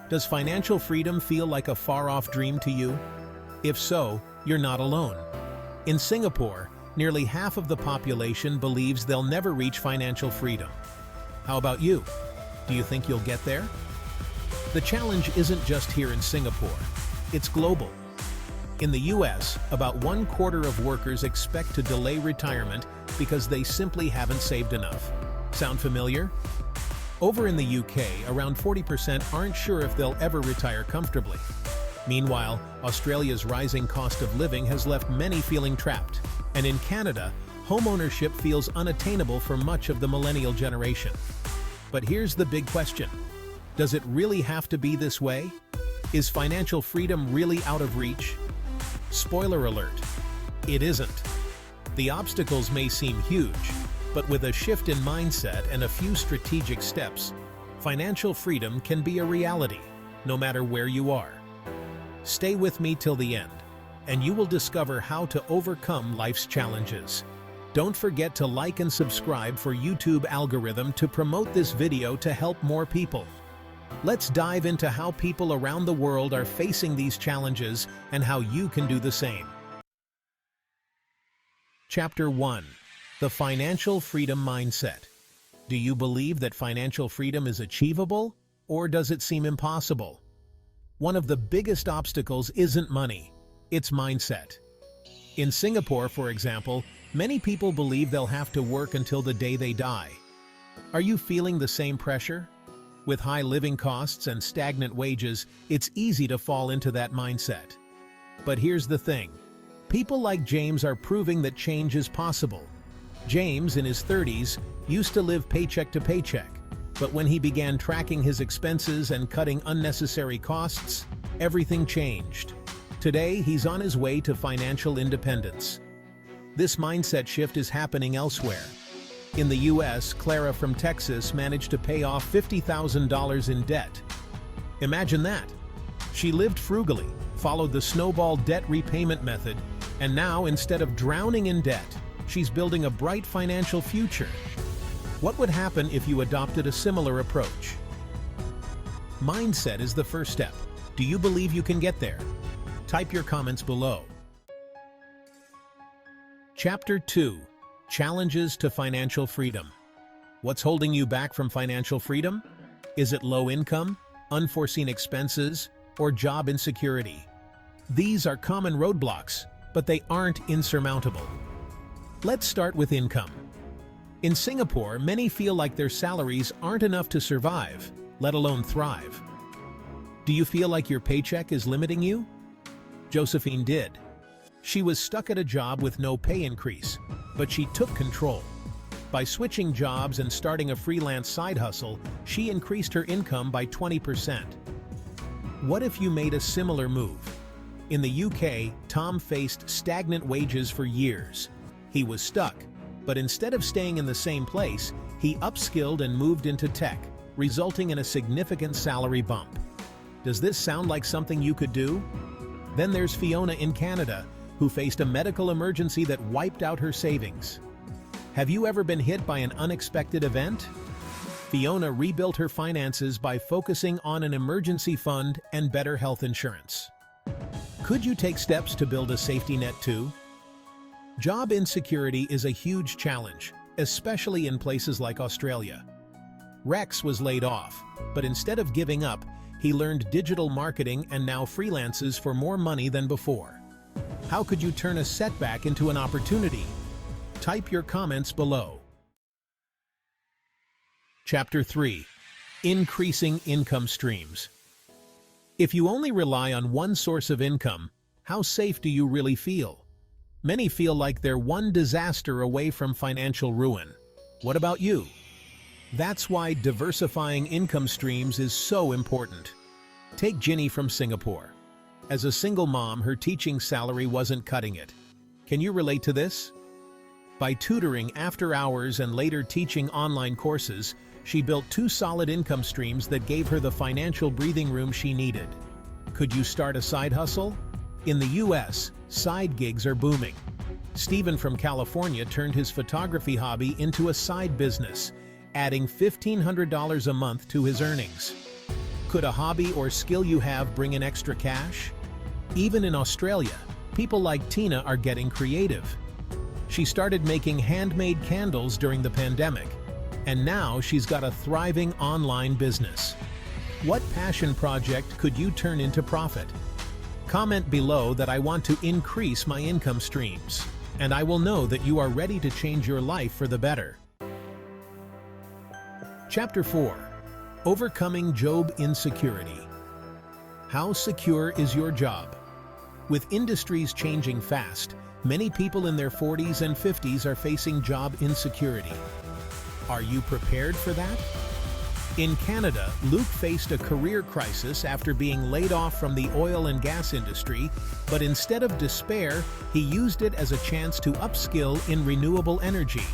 Does financial freedom feel like a far-off dream to you? If so, you're not alone. In Singapore, nearly half of the population believes they'll never reach financial freedom. How about you? Do you think you'll get there? The challenge isn't just here in Singapore, it's global. In the US, about 1/4 of workers expect to delay retirement because they simply haven't saved enough. Sound familiar? Over in the UK, around 40% aren't sure if they'll ever retire comfortably. Meanwhile, Australia's rising cost of living has left many feeling trapped. And in Canada, homeownership feels unattainable for much of the millennial generation. But here's the big question. Does it really have to be this way? Is financial freedom really out of reach? Spoiler alert, it isn't. The obstacles may seem huge, but with a shift in mindset and a few strategic steps, financial freedom can be a reality, no matter where you are. Stay with me till the end, and you will discover how to overcome life's challenges. Don't forget to like and subscribe for YouTube algorithm to promote this video to help more people. Let's dive into how people around the world are facing these challenges and how you can do the same. Chapter 1. The Financial Freedom Mindset. Do you believe that financial freedom is achievable, or does it seem impossible? One of the biggest obstacles isn't money, it's mindset. In Singapore, for example, many people believe they'll have to work until the day they die. Are you feeling the same pressure? With high living costs and stagnant wages, it's easy to fall into that mindset. But here's the thing. People like James are proving that change is possible. James, in his 30s, used to live paycheck to paycheck. But when he began tracking his expenses and cutting unnecessary costs, everything changed. Today, he's on his way to financial independence. This mindset shift is happening elsewhere. In the US, Clara from Texas managed to pay off $50,000 in debt. Imagine that. She lived frugally, followed the snowball debt repayment method, and now, instead of drowning in debt, she's building a bright financial future. What would happen if you adopted a similar approach? Mindset is the first step. Do you believe you can get there? Type your comments below. Chapter 2. Challenges to Financial Freedom. What's holding you back from financial freedom? Is it low income, unforeseen expenses, or job insecurity? These are common roadblocks, but they aren't insurmountable. Let's start with income. In Singapore, many feel like their salaries aren't enough to survive, let alone thrive. Do you feel like your paycheck is limiting you? Josephine did. She was stuck at a job with no pay increase, but she took control. By switching jobs and starting a freelance side hustle, she increased her income by 20%. What if you made a similar move? In the UK, Tom faced stagnant wages for years. He was stuck, but instead of staying in the same place, he upskilled and moved into tech, resulting in a significant salary bump. Does this sound like something you could do? Then there's Fiona in Canada, who faced a medical emergency that wiped out her savings. Have you ever been hit by an unexpected event? Fiona rebuilt her finances by focusing on an emergency fund and better health insurance. Could you take steps to build a safety net too? Job insecurity is a huge challenge, especially in places like Australia. Rex was laid off, but instead of giving up, he learned digital marketing and now freelances for more money than before. How could you turn a setback into an opportunity? Type your comments below. Chapter 3. Increasing income streams. If you only rely on one source of income, how safe do you really feel? Many feel like they're one disaster away from financial ruin. What about you? That's why diversifying income streams is so important. Take Ginny from Singapore. As a single mom, her teaching salary wasn't cutting it. Can you relate to this? By tutoring after hours and later teaching online courses, she built 2 solid income streams that gave her the financial breathing room she needed. Could you start a side hustle? In the US, side gigs are booming. Stephen from California turned his photography hobby into a side business, adding $1,500 a month to his earnings. Could a hobby or skill you have bring in extra cash? Even in Australia, people like Tina are getting creative. She started making handmade candles during the pandemic, and now she's got a thriving online business. What passion project could you turn into profit? Comment below that I want to increase my income streams, and I will know that you are ready to change your life for the better. Chapter 4. Overcoming Job Insecurity. How secure is your job? With industries changing fast, many people in their 40s and 50s are facing job insecurity. Are you prepared for that? In Canada, Luke faced a career crisis after being laid off from the oil and gas industry, but instead of despair, he used it as a chance to upskill in renewable energy.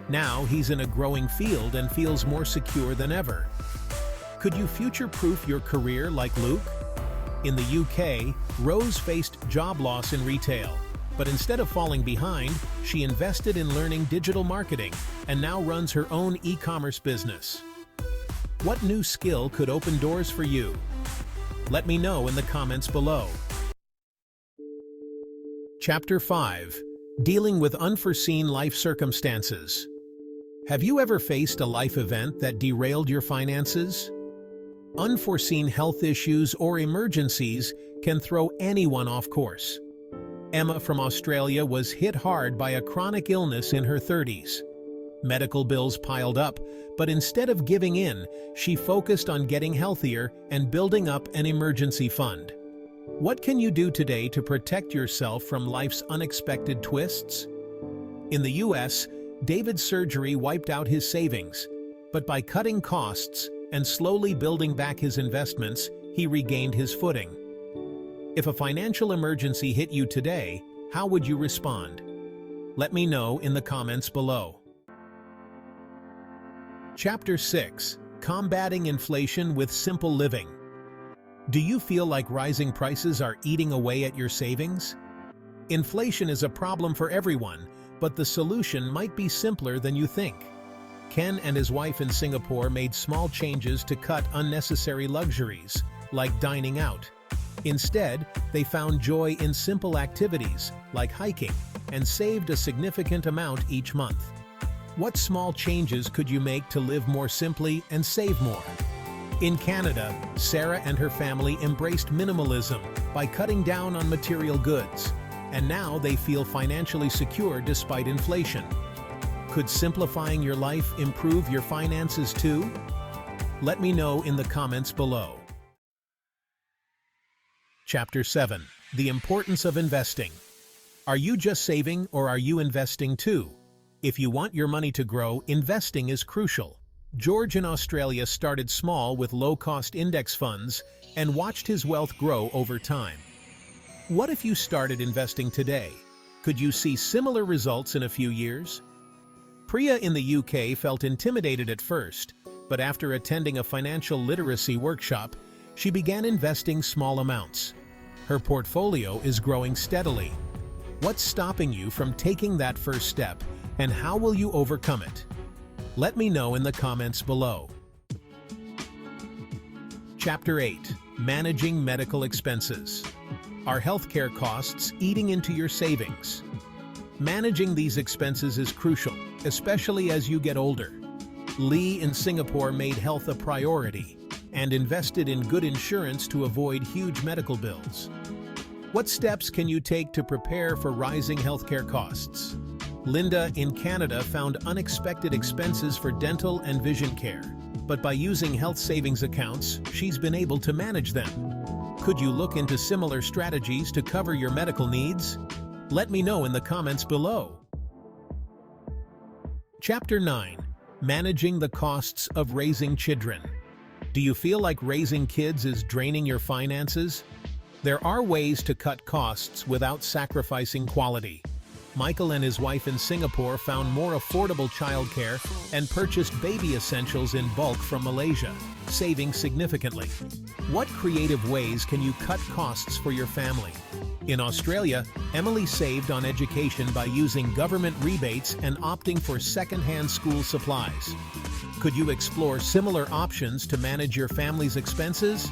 Now he's in a growing field and feels more secure than ever. Could you future-proof your career like Luke? In the UK, Rose faced job loss in retail, but instead of falling behind, she invested in learning digital marketing and now runs her own e-commerce business. What new skill could open doors for you? Let me know in the comments below. Chapter 5. Dealing with Unforeseen Life Circumstances. Have you ever faced a life event that derailed your finances? Unforeseen health issues or emergencies can throw anyone off course. Emma from Australia was hit hard by a chronic illness in her 30s. Medical bills piled up, but instead of giving in, she focused on getting healthier and building up an emergency fund. What can you do today to protect yourself from life's unexpected twists? In the US, David's surgery wiped out his savings, but by cutting costs and slowly building back his investments, he regained his footing. If a financial emergency hit you today, how would you respond? Let me know in the comments below. Chapter 6. Combating Inflation with Simple Living. Do you feel like rising prices are eating away at your savings? Inflation is a problem for everyone, but the solution might be simpler than you think. Ken and his wife in Singapore made small changes to cut unnecessary luxuries, like dining out. Instead, they found joy in simple activities, like hiking, and saved a significant amount each month. What small changes could you make to live more simply and save more? In Canada, Sarah and her family embraced minimalism by cutting down on material goods, and now they feel financially secure despite inflation. Could simplifying your life improve your finances too? Let me know in the comments below. Chapter 7. The Importance of Investing. Are you just saving or are you investing too? If you want your money to grow, investing is crucial. George in Australia started small with low-cost index funds and watched his wealth grow over time. What if you started investing today? Could you see similar results in a few years? Priya in the UK felt intimidated at first, but after attending a financial literacy workshop, she began investing small amounts. Her portfolio is growing steadily. What's stopping you from taking that first step, and how will you overcome it? Let me know in the comments below. Chapter 8. Managing Medical Expenses. Are healthcare costs eating into your savings? Managing these expenses is crucial, especially as you get older. Lee in Singapore made health a priority and invested in good insurance to avoid huge medical bills. What steps can you take to prepare for rising healthcare costs? Linda in Canada found unexpected expenses for dental and vision care, but by using health savings accounts, she's been able to manage them. Could you look into similar strategies to cover your medical needs? Let me know in the comments below. Chapter 9. Managing the Costs of Raising Children. Do you feel like raising kids is draining your finances? There are ways to cut costs without sacrificing quality. Michael and his wife in Singapore found more affordable childcare and purchased baby essentials in bulk from Malaysia, saving significantly. What creative ways can you cut costs for your family? In Australia, Emily saved on education by using government rebates and opting for second-hand school supplies. Could you explore similar options to manage your family's expenses?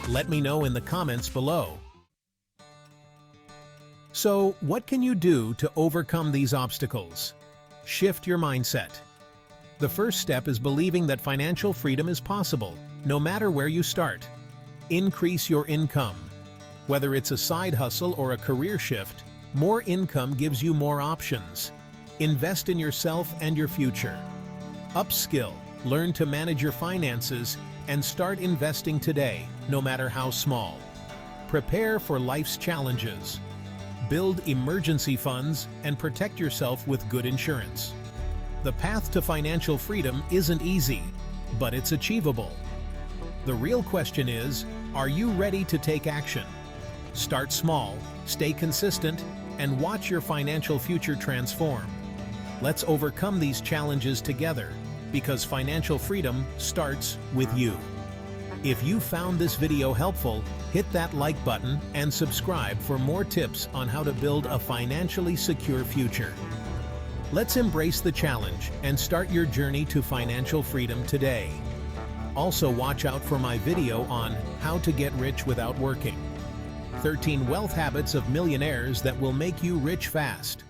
Let me know in the comments below. So, what can you do to overcome these obstacles? Shift your mindset. The first step is believing that financial freedom is possible, no matter where you start. Increase your income. Whether it's a side hustle or a career shift, more income gives you more options. Invest in yourself and your future. Upskill, learn to manage your finances, and start investing today, no matter how small. Prepare for life's challenges. Build emergency funds and protect yourself with good insurance. The path to financial freedom isn't easy, but it's achievable. The real question is, are you ready to take action? Start small, stay consistent, and watch your financial future transform. Let's overcome these challenges together, because financial freedom starts with you. If you found this video helpful, hit that like button and subscribe for more tips on how to build a financially secure future. Let's embrace the challenge and start your journey to financial freedom today. Also, watch out for my video on how to get rich without working. 13 wealth habits of millionaires that will make you rich fast.